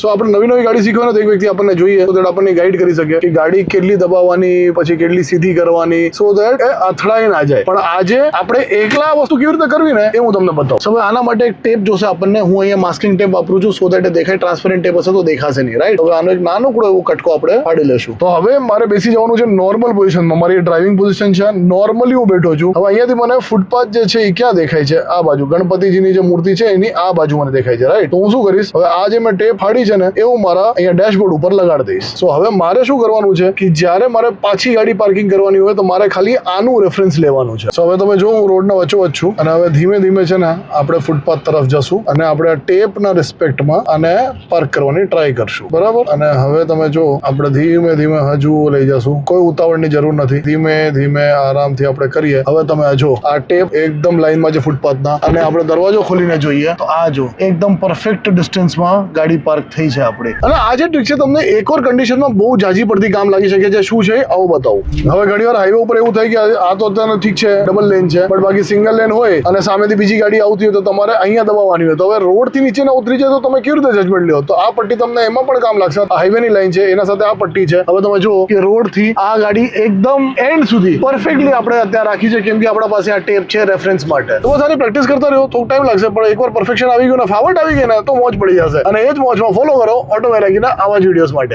સો આપણે નવી નવી ગાડી શીખવાનો તો એક વ્યક્તિ આપણને જોઈએ તો દેટ આપણને ગાઈડ કરી શકે કે ગાડી કેટલી દબાવવાની, પછી કેટલી સીધી કરવાની, સો દેટ એ અથડાઈ ના જાય. પણ આજે આપણે એકલા આ વસ્તુ કેવી રીતે કરવી ને એ હું તમને બતાવું. હવે આના માટે એક ટેપ જોશે આપણને. હું અહીંયા માસ્કિંગ ટેપ વાપરું છું સો દેટ એ દેખાય. ટ્રાન્સપેરન્ટ ટેપ હશે તો દેખાશે નહીં, રાઈટ? હવે આનો એક નાનકડો એવો કટકો આપણે પાડી લેશું. તો હવે મારે બેસી જવાનું છે નોર્મલ પોઝિશનમાં. મારી ડ્રાઇવિંગ પોઝિશન છે, નોર્મલી હું બેઠો છું. હવે અહીંયાથી મને ફૂટપાથ જે છે એ ક્યાં દેખાય છે? આ બાજુ ગણપતિજીની જે મૂર્તિ છે એની આ બાજુ મને દેખાય છે, રાઈટ? તો હું શું કરીશ, હવે આ જે મેં ટેપ ફાડી છે ને એ હું મારા અહીંયા ડેશબોર્ડ ઉપર લગાડી દઈશ. સો હવે મારે શું કરવાનું છે કે જ્યારે મારે પાછી ગાડી પાર્કિંગ કરવાની હોય તો મારે ખાલી આનું રેફરન્સ લેવાનું છે. સો હવે તમે જો હું રોડના વચ્ચોવચ છું અને હવે ધીમે ધીમે છે ને આપણે ફૂટપાથ તરફ જશું અને આપણે આ ટેપના રિસ્પેક્ટમાં આને પાર્ક કરવાની ટ્રાય કરશું, બરાબર? અને હવે તમે જો આપણે ધીમે ધીમે હજુ લઈ જશું. કોઈ ઉતાવળની જરૂર નથી. ધીમે ધીમે આરામથી આપણે કરીએ. હવે તમે જો આ ટેપ એકદમ લાઈનમાં છે ફૂટપાથના અને આપણે દરવાજો ખોલીને જોઈએ તો આ જો એકદમ પરફેક્ટ ડિસ્ટન્સમાં ગાડી પાર્ક થઈ છે આપણે. અને આ જે ટ્રીક છે તમને એક ઓર કન્ડિશનમાં બહુ જાજી પડતી કામ લાગી શકે છે. શું છે આવું બતાવું. હવે ઘણીવાર હાઈવે ઉપર એવું થાય કે આ તો અત્યારે ઠીક છે ડબલ લેન છે, બટ બાકી સિંગલ લેન હોય અને સામેથી બીજી ગાડી આવતી હોય તો તમારે અહીંયા દબાવવાની હોય. તો હવે રોડ થી નીચે ના ઉતરી જાય તો તમે કેવી રીતે જજમેન્ટ લ્યો? તો આ પટ્ટી તમને એમાં પણ કામ લાગશે. હાઈવે ની લાઈન છે એના સાથે આ પટ્ટી છે. હવે તમે જુઓ કે રોડ થી આ ગાડી એકદમ એન્ડ સુધી પરફેક્ટલી આપણે અત્યારે રાખી છે કેમ કે આપણા પાસે આ ટેપ છે રેફરન્સ માટે. તો બસ આની પ્રેક્ટિસ કરતા રહ્યો. થોડું ટાઈમ લાગશે પણ એકવાર પરફેક્શન આવી ગયું ને, ફાવટ આવી ગઈ ને તો મોજ પડી જશે. અને એ જ મોજમાં ફોલો કરો ઓટો વેરાગીના આવા જ વિડીયોઝ માટે.